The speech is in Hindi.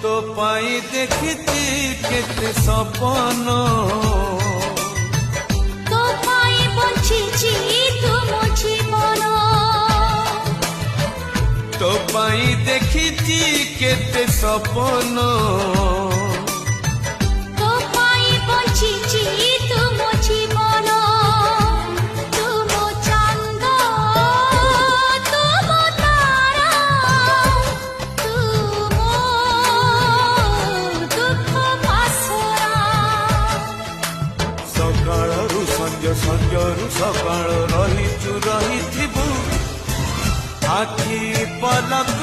तो पाई देखिती केते सपन तो पाई बंचिची तुम जीवन तो पाई देखिती केते सपन तो पाई बंचिची तुम जीवन तुम चांद तुम तारा तुम दुख पासरा सकाळरू संज संजरू सकाळ रहिचु रहिथिबु आखि पलक